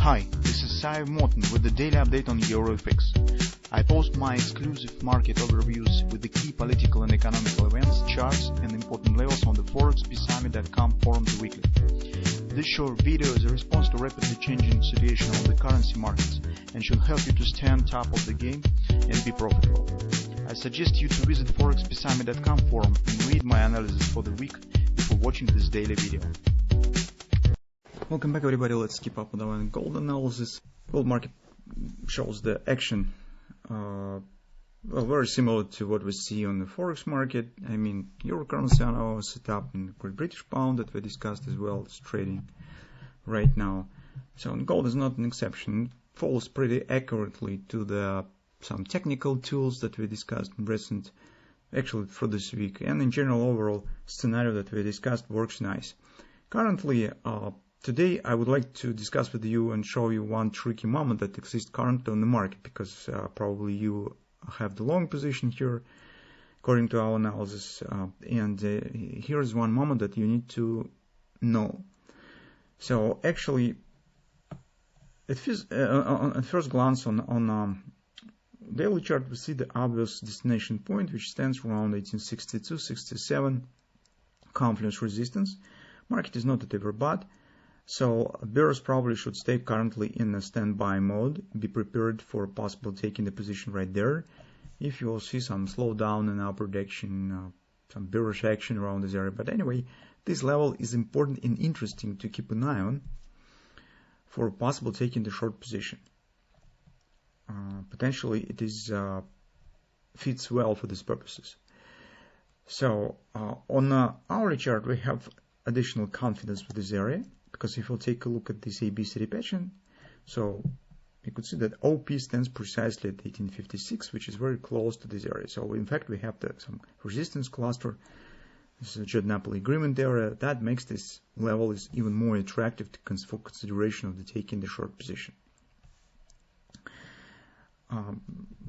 Hi, this is Sive Morten with the daily update on EuroFX. I post my exclusive market overviews with the key political and economical events, charts and important levels on the ForexPeaceArmy.com forums weekly. This short video is a response to rapidly changing situation on the currency markets and should help you to stay on top of the game and be profitable. I suggest you to visit ForexPeaceArmy.com forum and read my analysis for the week before watching this daily video. Welcome back, everybody. Let's keep up with our gold analysis. Gold market shows the action very similar to what we see on the forex market. I mean, euro currency on our setup and Great British pound that we discussed as well is trading right now. So gold is not an exception. It follows pretty accurately to some technical tools that we discussed in recent, actually for this week, and in general overall scenario that we discussed works nice. Currently, today I would like to discuss with you and show you one tricky moment that exists currently on the market, because probably you have the long position here according to our analysis, and here is one moment that you need to know. So actually, at first glance on daily chart, we see the obvious destination point, which stands around 1862-67 confluence resistance. Market is not at overbought. So bears probably should stay currently in a standby mode. Be prepared for possible taking the position right there. If you will see some slowdown in upward action, some bearish action around this area. But anyway, this level is important and interesting to keep an eye on for possible taking the short position. Potentially it is fits well for these purposes. So on hourly chart we have additional confidence with this area, because if we'll take a look at this ABCD pattern, so you could see that OP stands precisely at 1856, which is very close to this area. So in fact we have some resistance cluster. This is a Jed-Napoli agreement area. That makes this level is even more attractive for consideration of the taking the short position.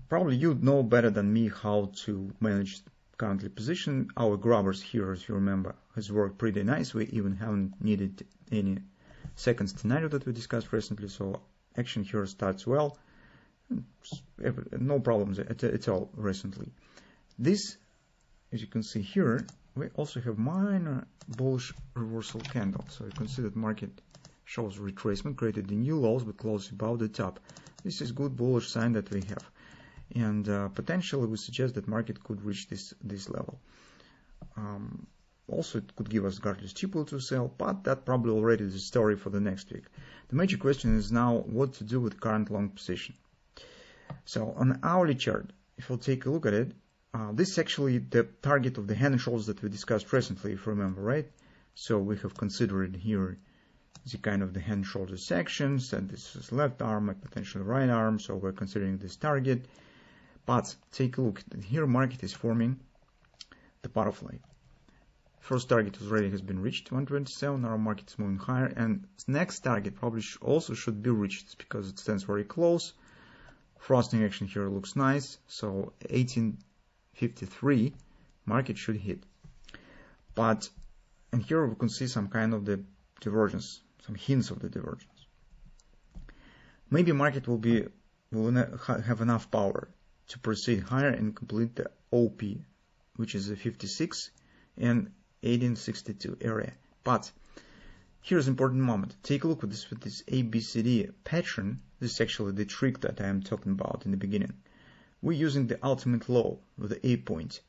Probably you know better than me how to manage currently position. Our grabbers here, as you remember, has worked pretty nice. We even haven't needed any second scenario that we discussed recently, so action here starts well. No problems at all recently. This, as you can see here, we also have minor bullish reversal candle. So you can see that market shows retracement, created the new lows but closed above the top. This is good bullish sign that we have, and potentially we suggest that market could reach this level. Also, it could give us guarded steeple to sell, but that probably already is a story for the next week. The major question is now what to do with current long position. So on hourly chart, if we'll take a look at it, this is actually the target of the hand and shoulders that we discussed recently, if you remember, right? So we have considered here the kind of the hand shoulder sections, and this is left arm and potentially right arm, so we're considering this target. But take a look, here market is forming the butterfly. First target already has been reached, 127, our market is moving higher, and next target probably also should be reached because it stands very close. Frosting action here looks nice, so 1853 market should hit. But, and here we can see some kind of the divergence, some hints of the divergence. Maybe market will have enough power to proceed higher and complete the OP, which is the 56 and 1862 area. But here's an important moment. Take a look at this with this ABCD pattern. This is actually the trick that I am talking about in the beginning. We're using the ultimate low with the A point.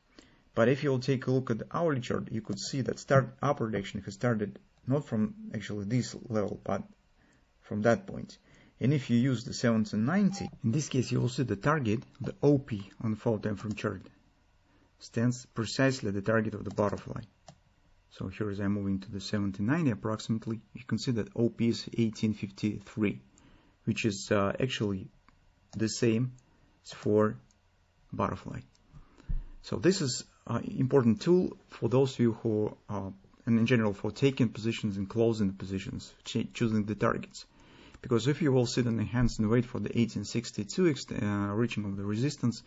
But if you'll take a look at the hourly chart, you could see that upward action has started not from actually this level, but from that point. And if you use the 1790, in this case you will see the target, the OP on the 4 time frame chart, stands precisely the target of the butterfly. So here as I'm moving to the 1790 approximately, you can see that OP is 1853, which is actually the same as for butterfly. So this is an important tool for those of you who and in general for taking positions and closing the positions, choosing the targets. Because if you will sit on the hands and wait for the 1862 reaching of the resistance,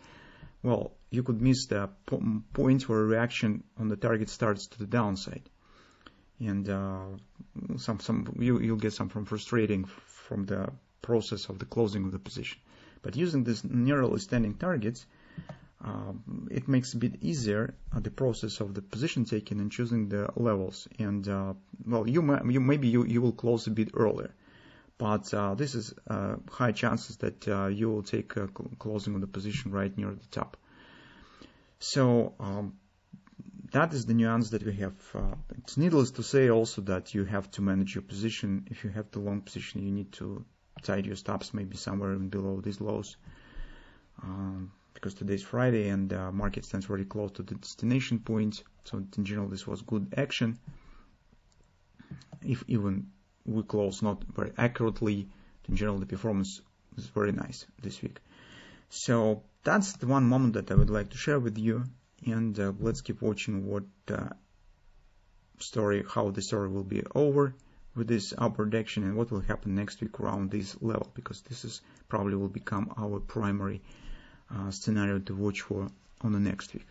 well, you could miss the point where reaction on the target starts to the downside. And you'll get some frustrating from the process of the closing of the position. But using these narrowly standing targets, it makes a bit easier the process of the position taking and choosing the levels. And well, maybe you will close a bit earlier, but this is high chances that you will take a closing of the position right near the top. So that is the nuance that we have. It's needless to say also that you have to manage your position. If you have the long position, you need to tight your stops maybe somewhere below these lows, because today's Friday and market stands very close to the destination point. So in general, this was good action. If even we close not very accurately, in general the performance is very nice this week. So that's the one moment that I would like to share with you, and let's keep watching what how the story will be over with this upward action and what will happen next week around this level, because this is probably will become our primary scenario to watch for on the next week.